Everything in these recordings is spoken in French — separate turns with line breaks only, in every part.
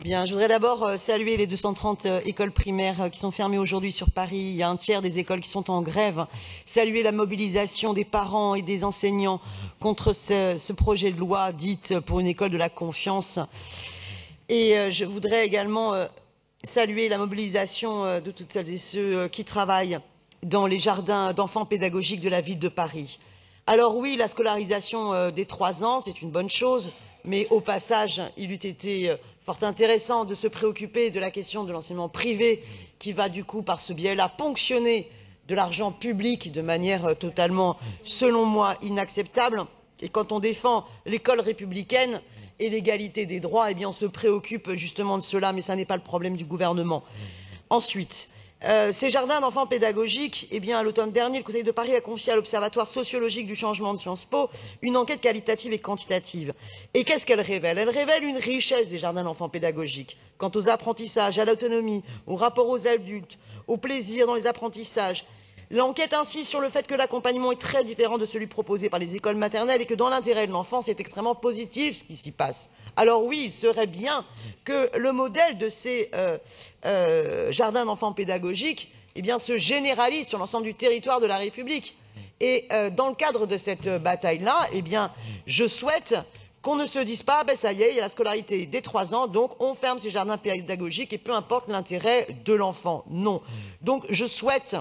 Bien, je voudrais d'abord saluer les 230 écoles primaires qui sont fermées aujourd'hui sur Paris. Il y a un tiers des écoles qui sont en grève. Saluer la mobilisation des parents et des enseignants contre ce projet de loi dite pour une école de la confiance. Et je voudrais également saluer la mobilisation de toutes celles et ceux qui travaillent dans les jardins d'enfants pédagogiques de la ville de Paris. Alors oui, la scolarisation des 3 ans, c'est une bonne chose, mais au passage, il eût été fort intéressant de se préoccuper de la question de l'enseignement privé qui va du coup, par ce biais-là, ponctionner de l'argent public de manière totalement, selon moi, inacceptable. Et quand on défend l'école républicaine et l'égalité des droits, eh bien on se préoccupe justement de cela, mais ça n'est pas le problème du gouvernement. Ensuite, ces jardins d'enfants pédagogiques, eh bien, à l'automne dernier, le Conseil de Paris a confié à l'Observatoire sociologique du changement de Sciences Po une enquête qualitative et quantitative. Et qu'est-ce qu'elle révèle? Elle révèle une richesse des jardins d'enfants pédagogiques quant aux apprentissages, à l'autonomie, au rapport aux adultes, au plaisir dans les apprentissages. L'enquête insiste sur le fait que l'accompagnement est très différent de celui proposé par les écoles maternelles et que dans l'intérêt de l'enfant, c'est extrêmement positif ce qui s'y passe. Alors oui, il serait bien que le modèle de ces jardins d'enfants pédagogiques eh bien, se généralise sur l'ensemble du territoire de la République. Et dans le cadre de cette bataille-là, eh bien, je souhaite qu'on ne se dise pas, ben ça y est, il y a la scolarité dès 3 ans, donc on ferme ces jardins pédagogiques et peu importe l'intérêt de l'enfant. Non. Donc je souhaite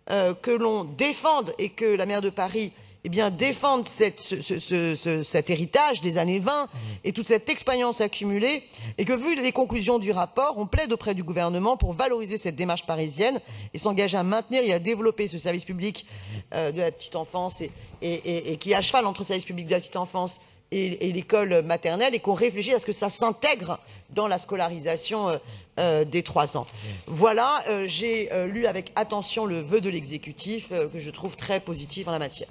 que l'on défende et que la maire de Paris eh bien, défende cet héritage des années 20 et toute cette expérience accumulée et que, vu les conclusions du rapport, on plaide auprès du gouvernement pour valoriser cette démarche parisienne et s'engager à maintenir et à développer ce service public de la petite enfance et qui est à cheval entre le service public de la petite enfance et l'école maternelle et qu'on réfléchisse à ce que ça s'intègre dans la scolarisation des 3 ans. Voilà, j'ai lu avec attention le vœu de l'exécutif que je trouve très positif en la matière.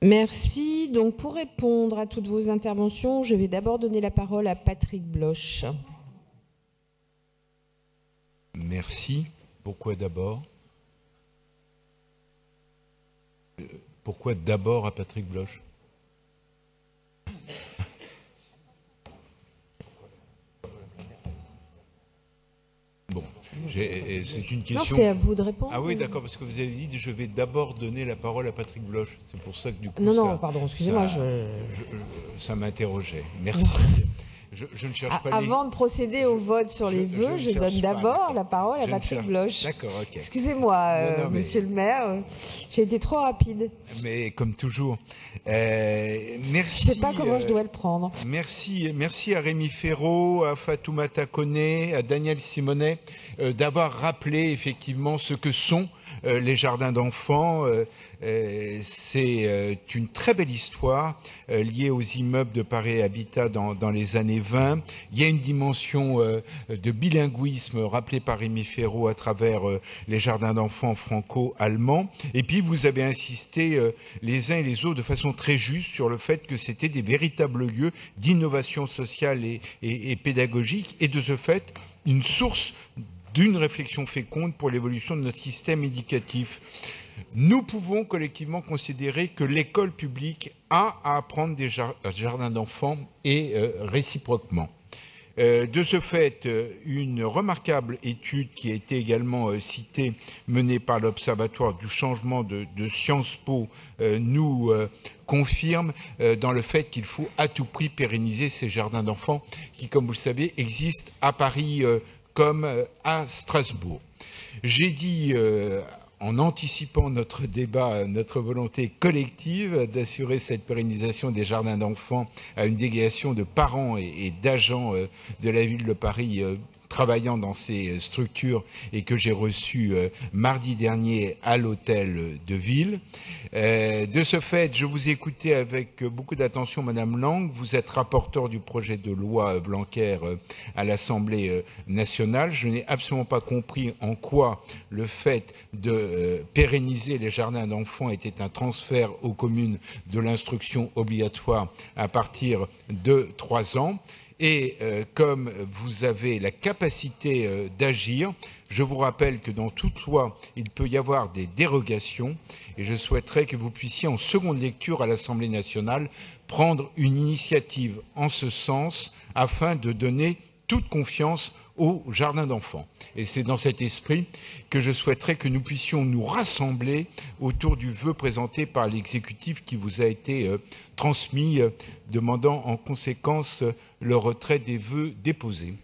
Merci. Donc, pour répondre à toutes vos interventions, je vais d'abord donner la parole à Patrick Bloch.
Merci. Pourquoi d'abord? Pourquoi d'abord à Patrick Bloch? Bon, c'est une question...
Non, c'est à vous de répondre.
Ah oui, d'accord, parce que vous avez dit je vais d'abord donner la parole à Patrick Bloch. C'est pour ça que du coup...
Non, pardon, excusez-moi.
Ça m'interrogeait. Merci. Je ne cherche pas
Avant de procéder au vote sur les vœux, je donne d'abord la parole à Patrick Bloch.
D'accord, ok.
Excusez-moi, monsieur le maire, j'ai été trop rapide.
Mais comme toujours, merci.
Je ne sais pas comment je dois le prendre.
Merci à Rémi Ferraud, à Fatoumata Koné, à Daniel Simonet d'avoir rappelé effectivement ce que sont les jardins d'enfants. C'est une très belle histoire liée aux immeubles de Paris Habitat dans les années 20. Il y a une dimension de bilinguisme rappelée par Rémi Ferraud à travers les jardins d'enfants franco-allemands. Et puis vous avez insisté les uns et les autres de façon très juste sur le fait que c'était des véritables lieux d'innovation sociale et pédagogique et de ce fait une source d'une réflexion féconde pour l'évolution de notre système éducatif. Nous pouvons collectivement considérer que l'école publique a à apprendre des jardins d'enfants et réciproquement. De ce fait, une remarquable étude qui a été également citée, menée par l'Observatoire du changement de Sciences Po, nous confirme dans le fait qu'il faut à tout prix pérenniser ces jardins d'enfants qui, comme vous le savez, existent à Paris comme à Strasbourg. J'ai dit, en anticipant notre débat, notre volonté collective d'assurer cette pérennisation des jardins d'enfants à une délégation de parents et d'agents de la ville de Paris travaillant dans ces structures et que j'ai reçu mardi dernier à l'hôtel de ville. De ce fait, je vous ai écouté avec beaucoup d'attention, Madame Lang. Vous êtes rapporteur du projet de loi Blanquer à l'Assemblée nationale. Je n'ai absolument pas compris en quoi le fait de pérenniser les jardins d'enfants était un transfert aux communes de l'instruction obligatoire à partir de 3 ans. Et comme vous avez la capacité d'agir, je vous rappelle que dans toute loi, il peut y avoir des dérogations et je souhaiterais que vous puissiez, en seconde lecture à l'Assemblée nationale, prendre une initiative en ce sens afin de donner toute confiance au jardin d'enfants. Et c'est dans cet esprit que je souhaiterais que nous puissions nous rassembler autour du vœu présenté par l'exécutif qui vous a été transmis, demandant en conséquence le retrait des vœux déposés.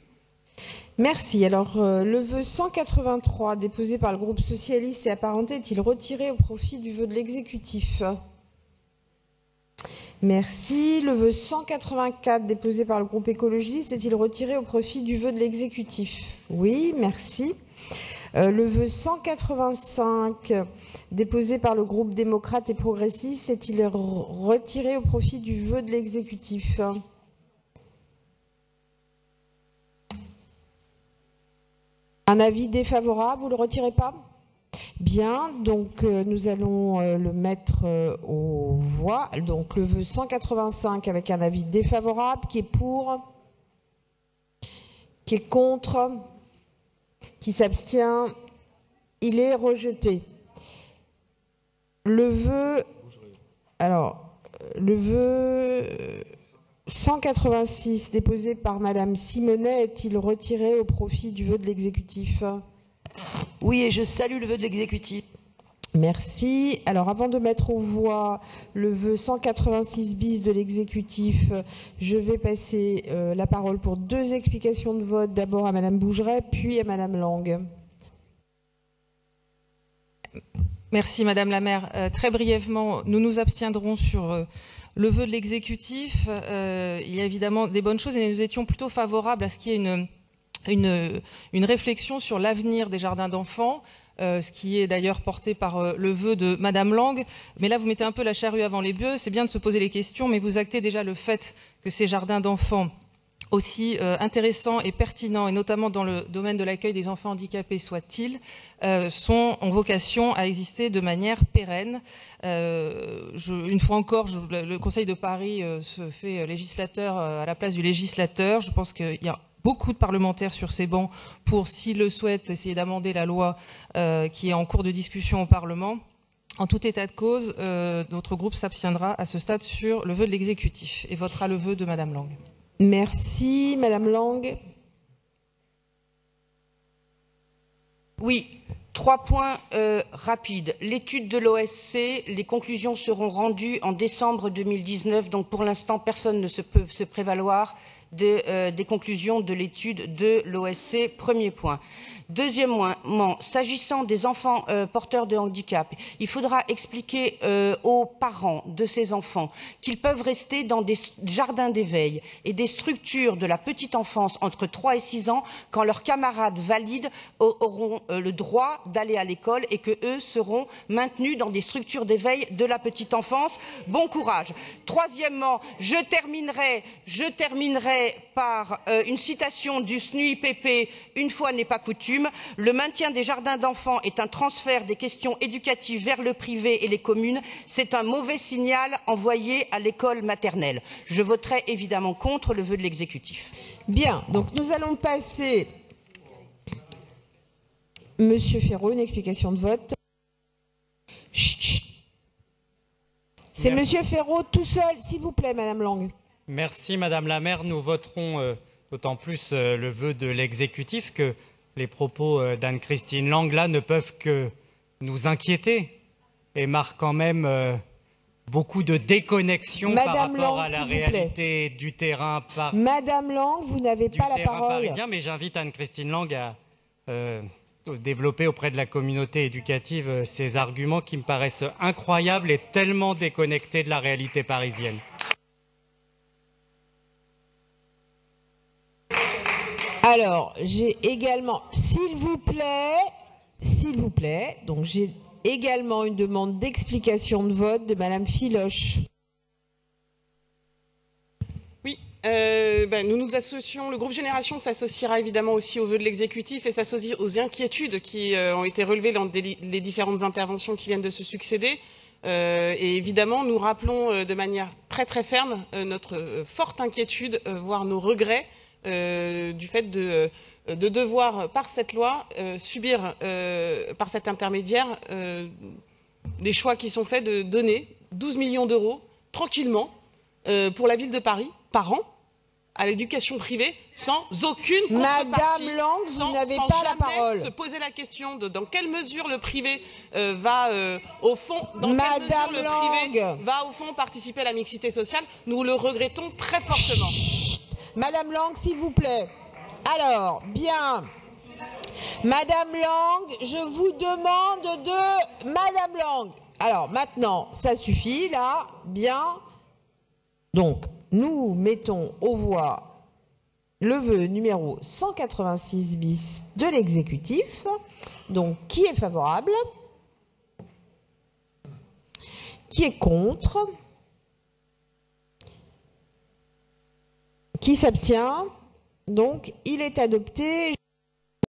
Merci. Alors, le vœu 183 déposé par le groupe socialiste et apparenté est-il retiré au profit du vœu de l'exécutif? Merci. Le vœu 184 déposé par le groupe écologiste est-il retiré au profit du vœu de l'exécutif? Oui, merci. Le vœu 185 déposé par le groupe démocrate et progressiste est-il retiré au profit du vœu de l'exécutif? Un avis défavorable, vous ne le retirez pas? Bien, donc nous allons le mettre aux voix. Donc le vœu 185 avec un avis défavorable, qui est pour, qui est contre, qui s'abstient, il est rejeté. Le vœu, alors, le vœu 186 déposé par Madame Simonet est-il retiré au profit du vœu de l'exécutif?
Oui, et je salue le vœu de l'exécutif.
Merci. Alors, avant de mettre aux voix le vœu 186 bis de l'exécutif, je vais passer la parole pour 2 explications de vote. D'abord à Madame Bougeret, puis à Madame Lang.
Merci Madame la maire. Très brièvement, nous nous abstiendrons sur le vœu de l'exécutif. Il y a évidemment des bonnes choses et nous étions plutôt favorables à ce qu'il y ait une réflexion sur l'avenir des jardins d'enfants, ce qui est d'ailleurs porté par le vœu de Madame Lang. Mais là, vous mettez un peu la charrue avant les bœufs. C'est bien de se poser les questions, mais vous actez déjà le fait que ces jardins d'enfants, aussi intéressants et pertinents, et notamment dans le domaine de l'accueil des enfants handicapés soit-il, ont vocation à exister de manière pérenne. Une fois encore, le Conseil de Paris se fait législateur à la place du législateur. Je pense qu'il y a beaucoup de parlementaires sur ces bancs pour, s'ils le souhaitent, essayer d'amender la loi qui est en cours de discussion au Parlement. En tout état de cause, notre groupe s'abstiendra à ce stade sur le vœu de l'exécutif et votera le vœu de Madame Lang.
Merci. Madame Lang.
Oui, 3 points rapides. L'étude de l'OSC, les conclusions seront rendues en décembre 2019, donc pour l'instant, personne ne peut se prévaloir des conclusions de l'étude de l'OSC. Premier point. Deuxièmement, s'agissant des enfants porteurs de handicap, il faudra expliquer aux parents de ces enfants qu'ils peuvent rester dans des jardins d'éveil et des structures de la petite enfance entre 3 et 6 ans quand leurs camarades valides auront le droit d'aller à l'école et que eux seront maintenus dans des structures d'éveil de la petite enfance. Bon courage. Troisièmement, je terminerai par une citation du SNUIPP, une fois n'est pas coutume. Le maintien des jardins d'enfants est un transfert des questions éducatives vers le privé et les communes. C'est un mauvais signal envoyé à l'école maternelle. Je voterai évidemment contre le vœu de l'exécutif.
Bien, donc nous allons passer. Monsieur Ferraud, une explication de vote. Chut, chut. C'est Monsieur Ferraud tout seul, s'il vous plaît, Madame Lang.
Merci Madame la maire. Nous voterons d'autant plus le vœu de l'exécutif que les propos d'Anne-Christine Lang là ne peuvent que nous inquiéter et marquent quand même beaucoup de déconnexion par rapport à la réalité du terrain.
Madame Lang, vous n'avez pas la parole.
Parisien, mais j'invite Anne-Christine Lang à développer auprès de la communauté éducative ces arguments qui me paraissent incroyables et tellement déconnectés de la réalité parisienne.
Alors, j'ai également, s'il vous plaît, donc j'ai également une demande d'explication de vote de Madame Filoche.
Oui, nous nous associons, le groupe Génération s'associera évidemment aussi au vœu de l'exécutif et s'associe aux inquiétudes qui ont été relevées dans les différentes interventions qui viennent de se succéder. Et évidemment, nous rappelons de manière très très ferme notre forte inquiétude, voire nos regrets, du fait de devoir, par cette loi, subir, par cet intermédiaire, des choix qui sont faits de donner 12 millions d'euros tranquillement pour la ville de Paris par an à l'éducation privée sans aucune contrepartie.
Madame Lang, vous n'avez pas la parole.
Se poser la question de dans quelle mesure le privé va au fond, va au fond participer à la mixité sociale. Nous le regrettons très fortement.
Madame Lang, s'il vous plaît. Alors, bien. Madame Lang, je vous demande de... Madame Lang. Alors, maintenant, ça suffit, là. Bien. Donc, nous mettons aux voix le vœu numéro 186 bis de l'exécutif. Donc, qui est favorable? Qui est contre? Qui s'abstient? Donc, il est adopté.